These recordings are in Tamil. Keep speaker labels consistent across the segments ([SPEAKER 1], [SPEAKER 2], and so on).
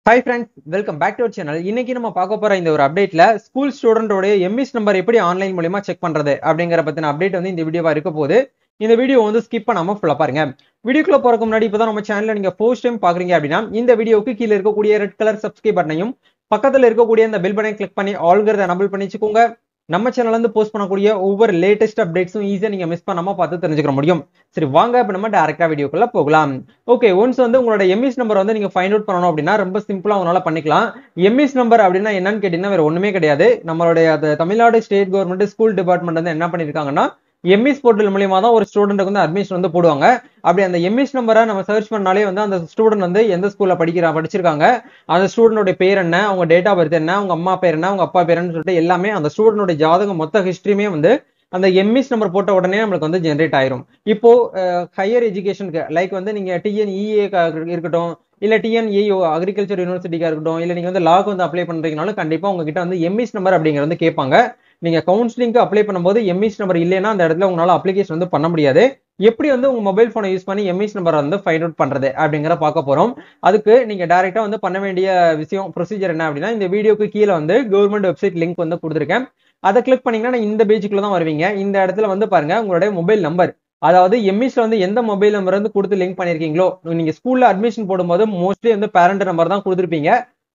[SPEAKER 1] Hi friends, welcome back to our channel. இன்னைக்கு நம்ம பார்க்க போற இந்த ஒரு அப்டேட்ல ஸ்கூல் ஸ்டூடெண்டோட எம்இஸ் நம்பர் எப்படி ஆன்லைன் மூலமா செக் பண்றது அப்படிங்கிற பத்தின அப்டேட் வந்து இந்த வீடியோவா இருக்க போது. இந்த வீடியோ வந்து ஸ்கிப் பண்ணாம ஃபுல்லா பாருங்க. வீடியோக்குள்ள போறதுக்கு முன்னாடி இப்பதான் நம்ம சேனல்ல நீங்க ஃபர்ஸ்ட் டைம் பாக்குறீங்க அப்படின்னா இந்த வீடியோக்கு கீழே இருக்கக்கூடிய ரெட் கலர் சப்ஸ்கிரைப் பட்டனையும் பக்கத்துல இருக்கக்கூடிய இந்த பெல் பட்டனை கிளிக் பண்ணி ஆல்கிறத எனபிள் பண்ணி வச்சுக்கோங்க. நம்ம சேனல்ல இருந்து போஸ்ட் பண்ணக்கூடிய ஒவ்வொரு லேட்டஸ்ட் அப்டேட்ஸும் ஈஸியா நீங்க மிஸ் பண்ணாம பார்த்து தெரிஞ்சுக்க முடியும். சரி வாங்க இப்ப நம்ம டைரக்டா வீடியோக்குள்ள போகலாம். ஓகே, ஒன்ஸ் வந்து உங்களோட எம்இஸ் நம்பர் வந்து நீங்க ஃபைண்ட் அவுட் பண்ணணும் அப்படின்னா ரொம்ப சிம்பிளா உங்களால பண்ணிக்கலாம். எம்இஸ் நம்பர் அப்படின்னா என்னன்னு கேட்டீங்கன்னா வேற ஒண்ணுமே கிடையாது. நம்மளுடைய Tamil Nadu state government school department வந்து என்ன பண்ணிருக்காங்கன்னா எம்இஸ் போர்ட்டல் மூலியமா தான் ஒரு ஸ்டூடெண்ட்டுக்கு வந்து அட்மிஷன் வந்து போடுவாங்க. அப்படி அந்த எம்இஸ் நம்பரை நம்ம சர்ச் பண்ணாலே வந்து அந்த ஸ்டூடெண்ட் வந்து எந்த ஸ்கூல்ல படிச்சிருக்காங்க, அந்த ஸ்டூடெண்டோட பேர் என்ன, அவங்க டேட் ஆஃப் பர்த் என்ன, அவங்க அம்மா பேர் என்ன, அவங்க அப்பா பேருன்னு சொல்லிட்டு எல்லாமே அந்த ஸ்டூடெண்டோட ஜாதகம் மொத்த ஹிஸ்டரியுமே வந்து அந்த எம்இஸ் நம்பர் போட்ட உடனே நம்மளுக்கு வந்து ஜென்ரேட் ஆயிரும். இப்போ ஹையர் எஜுகேஷனுக்கு லைக் வந்து நீங்க டிஎன்இஏ இருக்கட்டும், இல்ல டிஎன்ஏஓ அக்ரிகல்ச்சர் யூனிவர்சிட்டிக்கா இருக்கட்டும், இல்ல நீங்க வந்து லாக் வந்து அப்ளை பண்றீங்கனாலும் கண்டிப்பா உங்ககிட்ட வந்து எம்இஸ் நம்பர் அப்படிங்கிறது வந்து கேட்பாங்க. நீங்க கவுன்சிலிங்க்கு அப்ளை பண்ணும்போது எம்இஸ் நம்பர் இல்லைன்னா அந்த இடத்துல உங்களால அப்ளிகேஷன் வந்து பண்ண முடியாது. எப்படி வந்து உங்க மொபைல் போனை யூஸ் பண்ணி எம்இஸ் நம்பர் வந்து ஃபைண்ட் அவுட் பண்றது அப்படிங்கிற பார்க்க போறோம். அதுக்கு நீங்க டைரக்டா வந்து பண்ண வேண்டிய விஷயம் ப்ரொசீஜர் என்ன அப்படின்னா, இந்த வீடியோக்கு கீழே வந்து கவர்மெண்ட் வெப்சைட் லிங்க் வந்து கொடுத்துருக்கேன். அதை கிளிக் பண்ணீங்கன்னா இந்த பேஜுக்குள்ள தான் வருவீங்க. இந்த இடத்துல வந்து பாருங்க உங்களுடைய மொபைல் நம்பர், அதாவது எம்இஸ்ல வந்து எந்த மொபைல் நம்பர் வந்து கொடுத்து லிங்க் பண்ணிருக்கீங்களோ, நீங்க ஸ்கூல்ல அட்மிஷன் போடும்போது மோஸ்ட்லி வந்து பேரண்ட் நம்பர் தான் கொடுத்துருப்பீங்க.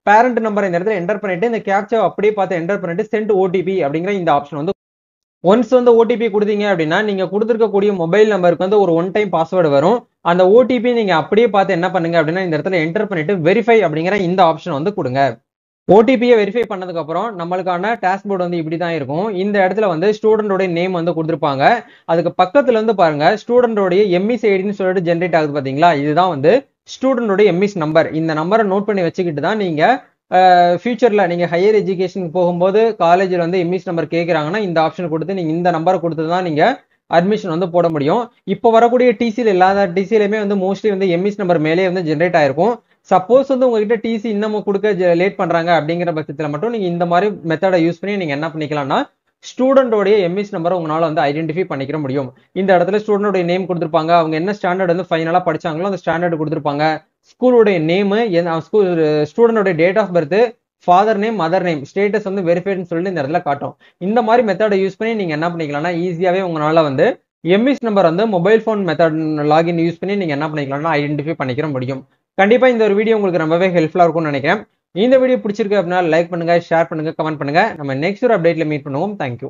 [SPEAKER 1] பேரண்ட் நம்பர் இந்த இடத்துல என்டர் பண்ணிட்டு இந்த கேப்சா அப்படியே பார்த்து என்டர் பண்ணிட்டு சென்ட் ஓடிபி அப்படிங்கிற இந்த ஆப்ஷன் வந்து ஒன்ஸ் வந்து ஓடிபி கொடுத்தீங்க அப்படின்னா நீங்க கொடுத்துருக்கக்கூடிய மொபைல் நம்பருக்கு வந்து ஒரு ஒன் டைம் பாஸ்வேர்டு வரும். அந்த ஓடிபி நீங்க அப்படியே பார்த்து என்ன பண்ணுங்க அப்படின்னா இந்த இடத்துல என்டர் பண்ணிட்டு வெரிஃபை அப்படிங்கிற இந்த ஆப்ஷன் வந்து கொடுங்க. ஓடிபியை வெரிஃபை பண்ணதுக்கு அப்புறம் நம்மளுக்கான டேஷ்போர்ட் வந்து இப்படி தான் இருக்கும். இந்த இடத்துல வந்து ஸ்டூடெண்டோட நேம் வந்து கொடுத்துருப்பாங்க. அதுக்கு பக்கத்துல இருந்து பாருங்க ஸ்டூடெண்டோடைய எம்இஸ் ஐடின்னு சொல்லிட்டு ஜென்ரேட் ஆகுது பாத்தீங்களா, இதுதான் வந்து ஸ்டூடெண்டோட எம்இஸ் நம்பர். இந்த நம்பரை நோட் பண்ணி வச்சுக்கிட்டு தான் நீங்க ஃபியூச்சர்ல நீங்க ஹையர் எஜுகேஷன் போகும்போது காலேஜில் வந்து எம்இஸ் நம்பர் கேட்குறாங்கன்னா இந்த ஆப்ஷன் கொடுத்து நீங்க இந்த நம்பரை கொடுத்து தான் நீங்க அட்மிஷன் வந்து போட முடியும். இப்போ வரக்கூடிய டிசியில் இல்லாத டிசியிலுமே வந்து மோஸ்ட்லி வந்து எம்இஸ் நம்பர் மேலே வந்து ஜென்ரேட் ஆயிருக்கும். சப்போஸ் வந்து உங்ககிட்ட டிசி இன்னமும் கொடுக்க லேட் பண்றாங்க அப்படிங்கிற பட்சத்தில் மட்டும் நீங்க இந்த மாதிரி மெத்தடை யூஸ் பண்ணி நீங்க என்ன பண்ணிக்கலாம்னா ஸ்டூடெண்டோடைய எம்இஸ் நம்பரை உங்களால வந்து ஐடென்டிஃபை பண்ணிக்க முடியும். இந்த இடத்துல ஸ்டூடெண்டோட நேம் கொடுத்துருப்பாங்க, அவங்க என்ன ஸ்டாண்டர்ட் வந்து ஃபைனலா படிச்சாங்களோ அந்த ஸ்டாண்டர்ட் கொடுத்துருப்பாங்க, ஸ்கூலோடைய நேமு, ஸ்டூடெண்டோட date of birth, father name, mother name, status வந்து வெரிஃபைடுன்னு சொல்லிட்டு இந்த இடத்துல காட்டும். இந்த மாதிரி மெத்தடை யூஸ் பண்ணி நீங்க என்ன பண்ணிக்கலாம்னா ஈஸியாவே உங்களால வந்து எம்இஸ் நம்பர் வந்து mobile phone method login use பண்ணி நீங்க என்ன பண்ணிக்கலாம்னா ஐடென்டிஃபை பண்ணிக்க முடியும். கண்டிப்பா இந்த ஒரு வீடியோ உங்களுக்கு ரொம்பவே ஹெல்ப்ஃபுல்லா இருக்கும்னு நினைக்கிறேன். இந்த வீடியோ பிடிச்சிருக்கு அப்படின்னா லைக் பண்ணுங்க, ஷேர் பண்ணுங்க, கமெண்ட் பண்ணுங்க. நம்ம நெக்ஸ்ட் ஒரு அப்டேட்ல மீட் பண்ணுவோம். தேங்க்யூ.